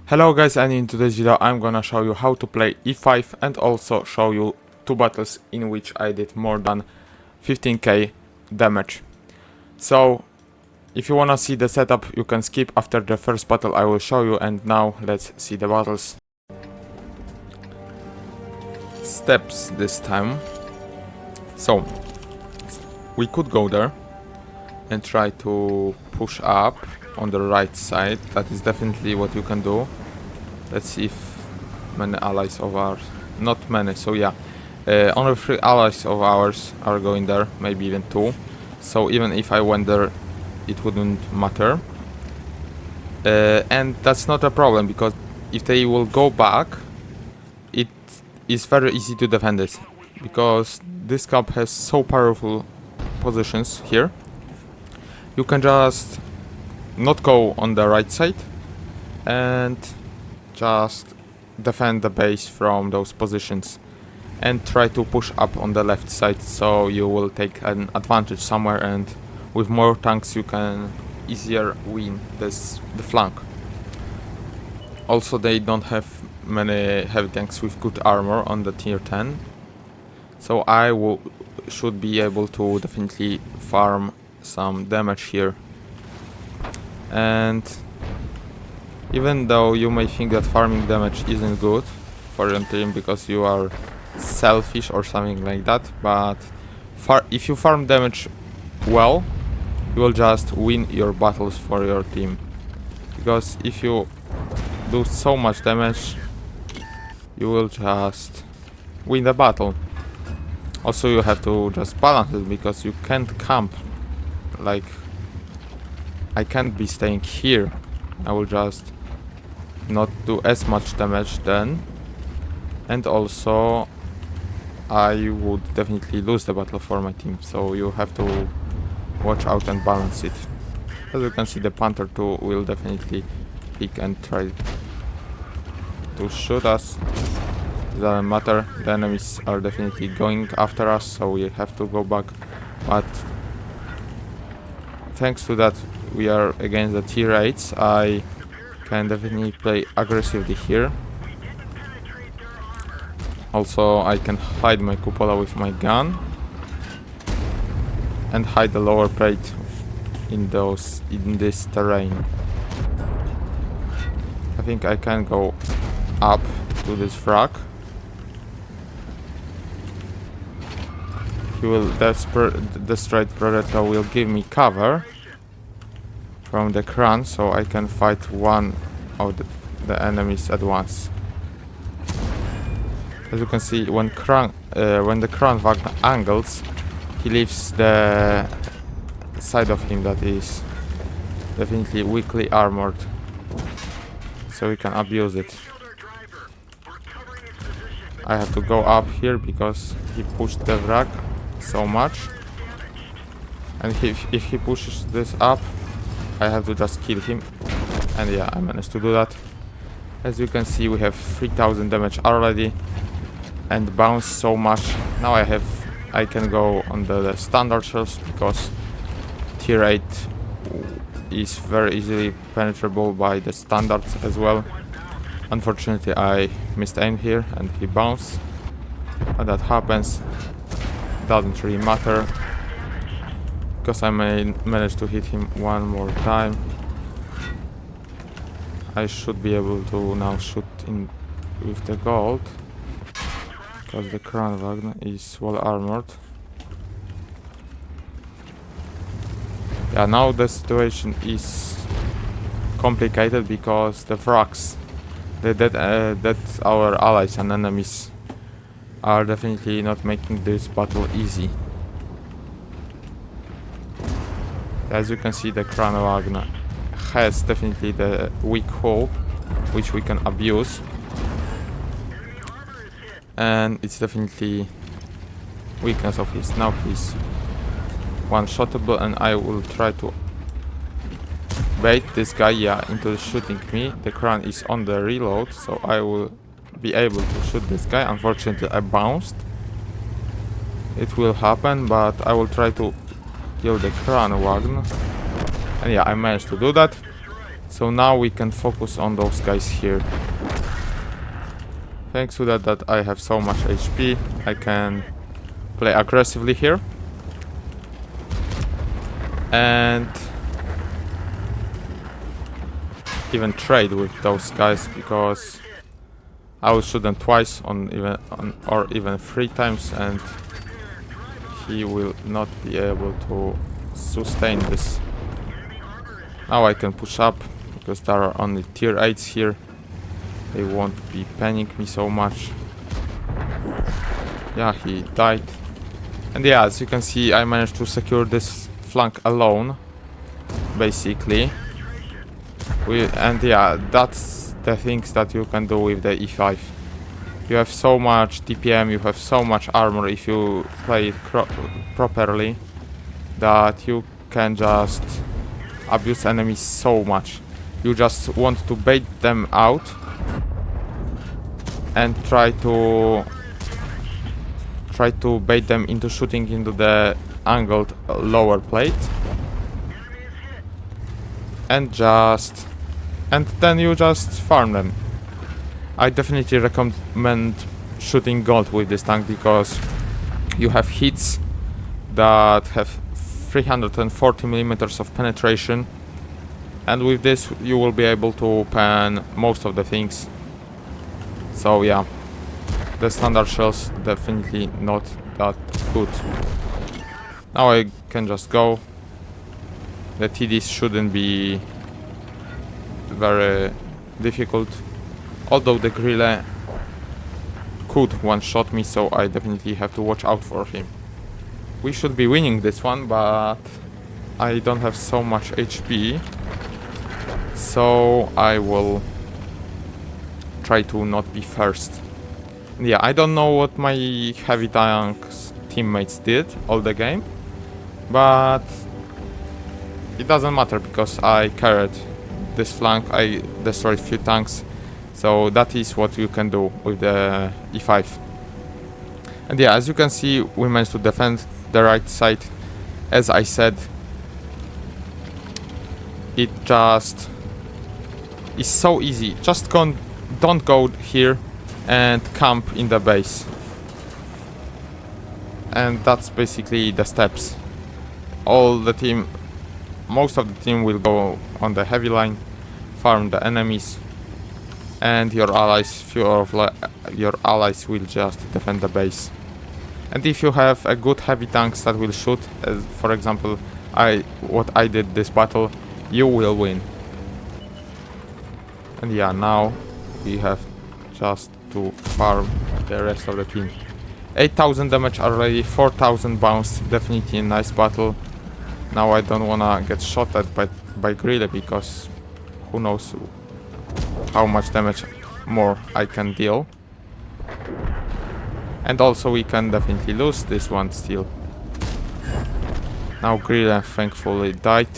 Hello guys, and in today's video I'm gonna show you how to play E5 and also show you two battles in which I did more than 15k damage. So if you wanna see the setup you can skip after the first battle I will show you, and now let's see the battles. Steps this time. So we could go there and try to push up on the right side. That is definitely what you can do. Let's see if many allies of ours, not many, so yeah, only 3 allies of ours are going there, maybe even 2. So even if I went there it wouldn't matter, and that's not a problem, because if they will go back it is very easy to defend it, because this camp has so powerful positions here. You can just not go on the right side and just defend the base from those positions and try to push up on the left side, so you will take an advantage somewhere, and with more tanks you can easier win the flank. Also they don't have many heavy tanks with good armor on the tier 10, so I should be able to definitely farm some damage here. And even though you may think that farming damage isn't good for your team because you are selfish or something like that, but if you farm damage well, you will just win your battles for your team. Because if you do so much damage, you will just win the battle. Also you have to just balance it, because you can't camp. Like, I can't be staying here. I will just not do as much damage then, and also I would definitely lose the battle for my team, so you have to watch out and balance it. As you can see, the Panther 2 will definitely pick and try to shoot us. It doesn't matter, the enemies are definitely going after us, so we have to go back, but thanks to that we are against the tier 8s, I can definitely play aggressively here. Also I can hide my cupola with my gun and hide the lower plate in this terrain. I think I can go up to this frag. He will destroy Predator will give me cover from the Kran, so I can fight one of the enemies at once. As you can see, when the Kran Wagner angles, he leaves the side of him that is definitely weakly armored, so we can abuse it. I have to go up here because he pushed the wrack so much, and if he pushes this up I have to just kill him, and yeah, I managed to do that. As you can see, we have 3000 damage already and bounce so much. Now I can go on the standard shells, because tier 8 is very easily penetrable by the standards as well. Unfortunately I missed aim here and he bounced, but that happens, doesn't really matter, because I managed to hit him one more time. I should be able to now shoot in with the gold, because the Crown Wagner is well armored. Yeah, now the situation is complicated because the frags that our allies and enemies are definitely not making this battle easy. As you can see, the Crown Wagner has definitely the weak hull, which we can abuse, and it's definitely weakness of his. Now he's one-shottable, and I will try to bait this guy, into shooting me. The Crown is on the reload, so I will be able to shoot this guy. Unfortunately I bounced. It will happen, but I will try to kill the Crown Wagner, and yeah, I managed to do that. So now we can focus on those guys here. Thanks to that I have so much HP, I can play aggressively here. And even trade with those guys, because I will shoot them twice or even 3 times, and he will not be able to sustain this. Now I can push up because there are only tier 8s here. They won't be panicking me so much. Yeah, he died. And yeah, as you can see, I managed to secure this flank alone, basically. And yeah, that's the things that you can do with the E5. You have so much TPM, you have so much armor if you play it properly, that you can just abuse enemies so much. You just want to bait them out and try to bait them into shooting into the angled lower plate, and then you just farm them. I definitely recommend shooting gold with this tank, because you have hits that have 340 millimeters of penetration, and with this you will be able to pan most of the things. So yeah, the standard shells definitely not that good. Now I can just go. The TDs shouldn't be very difficult, although the Grille could one-shot me, so I definitely have to watch out for him. We should be winning this one, but I don't have so much HP, so I will try to not be first. Yeah, I don't know what my heavy tanks teammates did all the game, but it doesn't matter because I carried this flank. I destroyed few tanks, so that is what you can do with the E5. And yeah, as you can see, we managed to defend the right side. As I said, it just is so easy. Just don't go here and camp in the base. And that's basically the steps. Most of the team will go on the heavy line, farm the enemies, and your allies will just defend the base. And if you have a good heavy tanks that will shoot, as for example what I did this battle, you will win. And yeah, now we have just to farm the rest of the team. 8,000 damage already, 4,000 bounce, definitely a nice battle. Now I don't wanna get shot at by Grille, because who knows how much damage more I can deal. And also we can definitely lose this one still. Now Grille thankfully died.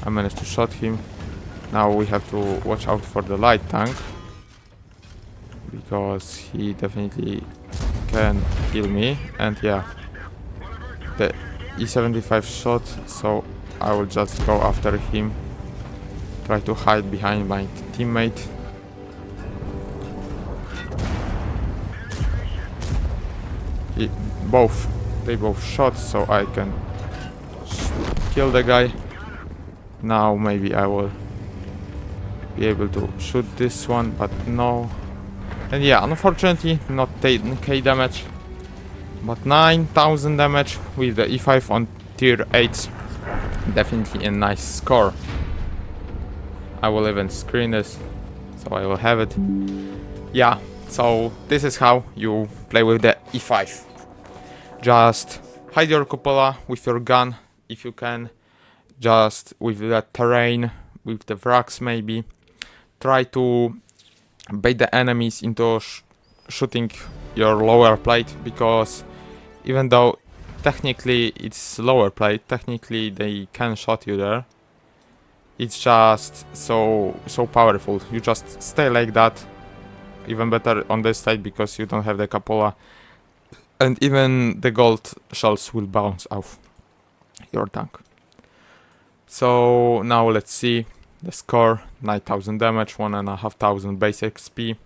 I managed to shot him. Now we have to watch out for the light tank, because he definitely can kill me. And yeah, the E75 shot, so I will just go after him, try to hide behind my teammate. They both shot, so I can kill the guy. Now maybe I will be able to shoot this one, but no. And yeah, unfortunately not 10k damage, but 9,000 damage with the E5 on tier 8. Definitely a nice score. I will even screen this, so I will have it. Yeah, so this is how you play with the E5. Just hide your cupola with your gun if you can, just with the terrain, with the wrecks maybe. Try to bait the enemies into shooting your lower plate, because even though technically it's lower plate, technically they can shot you there. It's just so powerful. You just stay like that. Even better on this side, because you don't have the cupola, and even the gold shells will bounce off your tank. So now let's see. The score 9000 damage, 1500 base XP.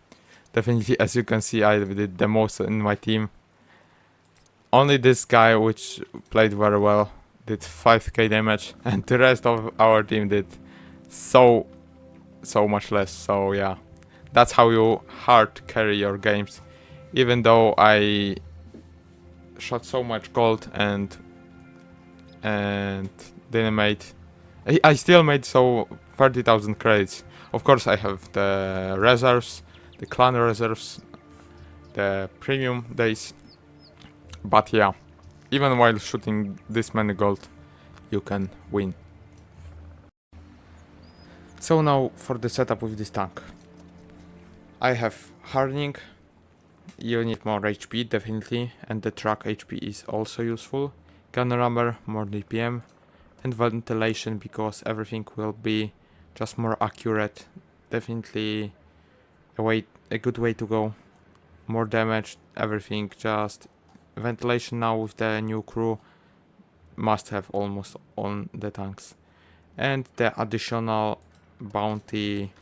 Definitely, as you can see, I did the most in my team. Only this guy, which played very well, did 5k damage, and the rest of our team did so much less. So yeah, that's how you hard carry your games. Even though I shot so much gold and didn't made, I still made so 30,000 credits. Of course, I have the reserves, the clan reserves, the premium days. But yeah, even while shooting this many gold, you can win. So now for the setup with this tank. I have hardening. You need more HP definitely, and the truck HP is also useful. Gun rammer, more DPM, and ventilation because everything will be just more accurate. Definitely a good way to go. More damage, everything, just ventilation now with the new crew must have almost on the tanks. And the additional bounty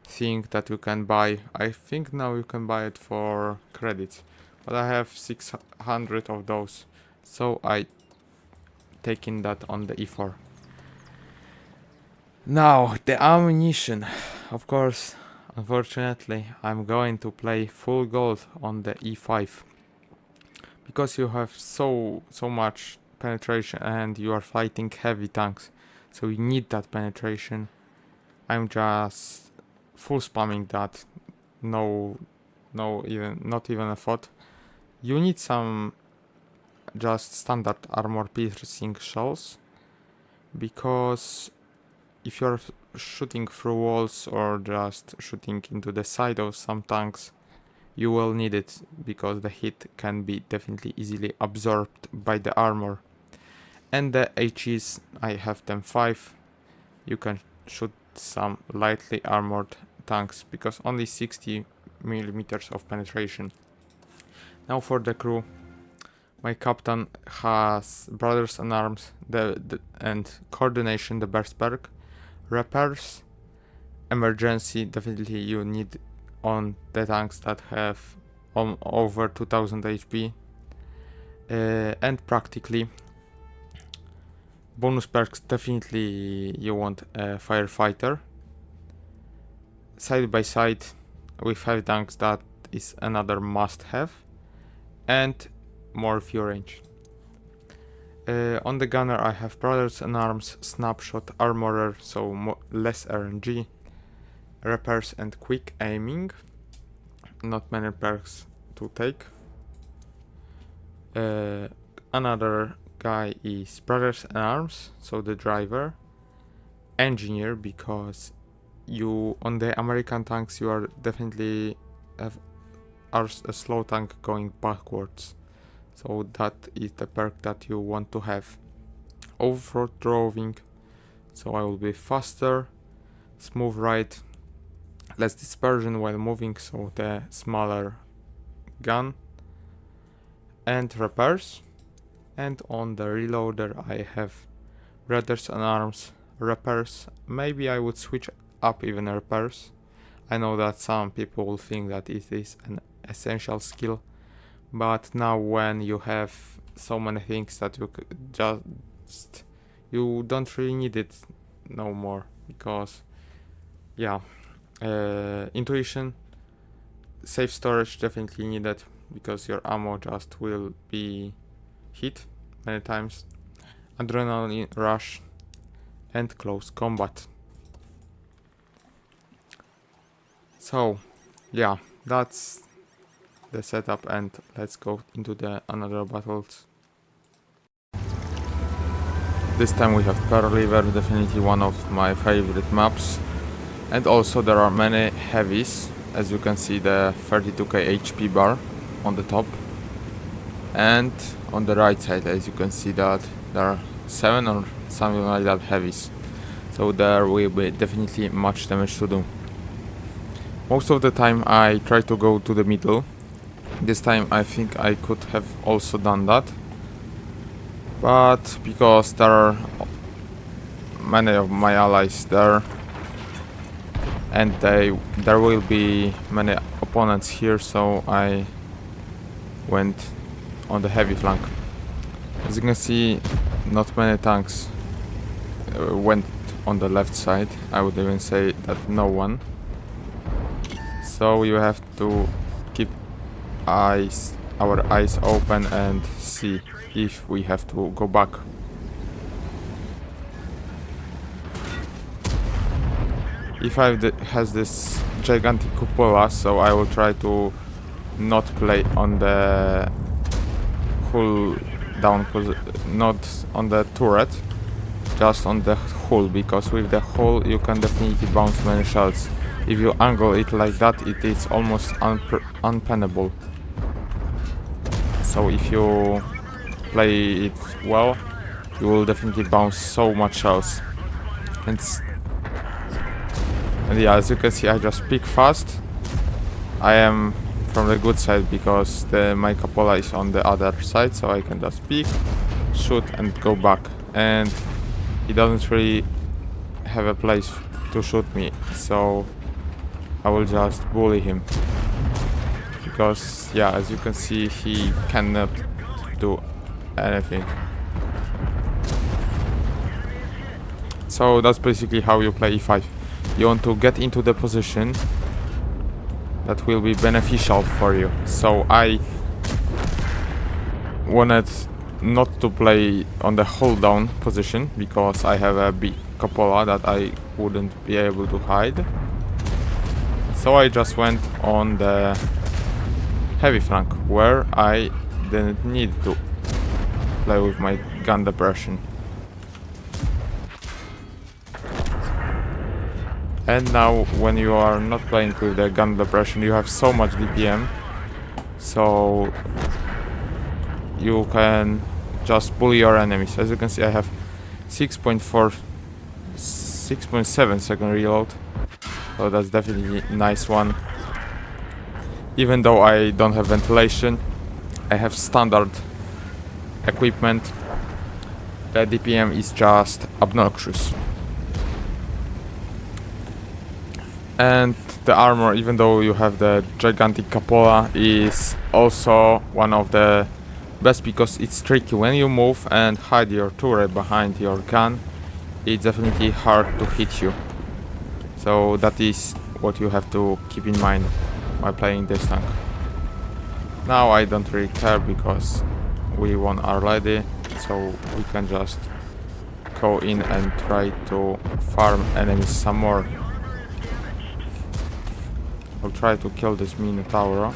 thing that you can buy, I think now you can buy it for credits, but I have 600 of those, so I taking that on the E4. Now the ammunition, of course, unfortunately I'm going to play full gold on the E5 because you have so much penetration and you are fighting heavy tanks, so you need that penetration. I'm just full spamming that, not even a thought. You need some just standard armor piercing shells, because if you're shooting through walls or just shooting into the side of some tanks, you will need it because the hit can be definitely easily absorbed by the armor. And the HEs, I have them 5. You can shoot some lightly armored tanks because only 60 millimeters of penetration. Now for the crew, my captain has Brothers in Arms and Coordination, the best perk, repairs, emergency, definitely you need on the tanks that have over 2000 HP, and practically bonus perks, definitely you want a firefighter. Side by side with 5 tanks, that is another must have, and more view range. On the gunner I have Brothers in Arms, Snapshot, Armorer, so less RNG, repairs and quick aiming. Not many perks to take. Another guy is Brothers in Arms, so the driver, engineer, because you on the American tanks you are definitely are a slow tank going backwards, so that is the perk that you want to have. Off-road droving, so I will be faster, smooth ride, less dispersion while moving, so the smaller gun, and repairs. And on the reloader I have Brothers in Arms, repairs. Maybe I would switch up even repairs. I know that some people will think that it is an essential skill, but now when you have so many things that you don't really need it no more, because yeah, intuition, safe storage definitely needed because your ammo just will be hit many times, adrenaline rush, and close combat. So yeah, that's the setup, and let's go into the another battles. This time we have Pearl River, definitely one of my favorite maps, and also there are many heavies, as you can see the 32k HP bar on the top, and on the right side as you can see that there are 7 or something like that heavies, so there will be definitely much damage to do. Most of the time I try to go to the middle. This time I think I could have also done that, but because there are many of my allies there, and there will be many opponents here, so I went on the heavy flank. As you can see, not many tanks went on the left side. I would even say that no one. So you have to keep our eyes open and see if we have to go back. E5 has this gigantic cupola, so I will try to not play on the hull down, not on the turret, just on the hull, because with the hull you can definitely bounce many shells. If you angle it like that, it is almost unpennable. So if you play it well, you will definitely bounce so much shells. And yeah, as you can see, I just peek fast. I am from the good side because my cupola is on the other side, so I can just peek, shoot and go back. And he doesn't really have a place to shoot me, so I will just bully him. Because, yeah, as you can see, he cannot do anything. So that's basically how you play E5. You want to get into the position that will be beneficial for you. So I wanted not to play on the hold down position because I have a big cupola that I wouldn't be able to hide. So I just went on the heavy flank where I didn't need to play with my gun depression. And now when you are not playing with the gun depression, you have so much DPM, so you can just bully your enemies. As you can see, I have 6.7 second reload, so that's definitely a nice one. Even though I don't have ventilation, I have standard equipment. The DPM is just obnoxious. And the armor, even though you have the gigantic cupola, is also one of the best because it's tricky. When you move and hide your turret behind your gun, it's definitely hard to hit you. So that is what you have to keep in mind while playing this tank. Now I don't really care because we won our lady, so we can just go in and try to farm enemies some more. I'll try to kill this Minotaur.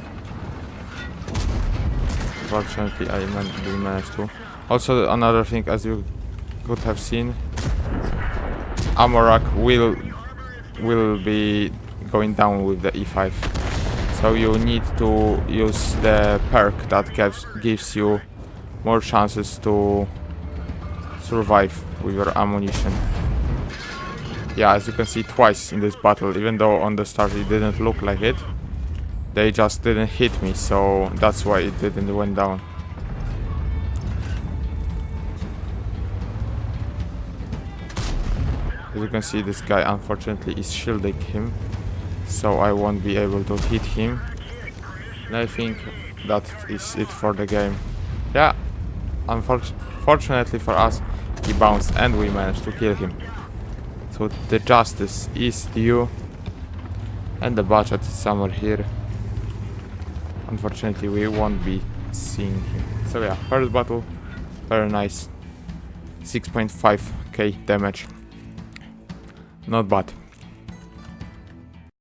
Unfortunately, I didn't manage to. Also, another thing, as you could have seen, Amorak will be going down with the E5. So you need to use the perk that gives you more chances to survive with your ammunition. Yeah, as you can see, twice in this battle, even though on the start it didn't look like it, they just didn't hit me, so that's why it didn't went down. As you can see, this guy unfortunately is shielding him, so I won't be able to hit him. And I think that is it for the game. Yeah, unfortunately for us, he bounced and we managed to kill him. So the justice is due, and the budget is somewhere here. Unfortunately, we won't be seeing him. So yeah, first battle, very nice. 6.5k damage. Not bad.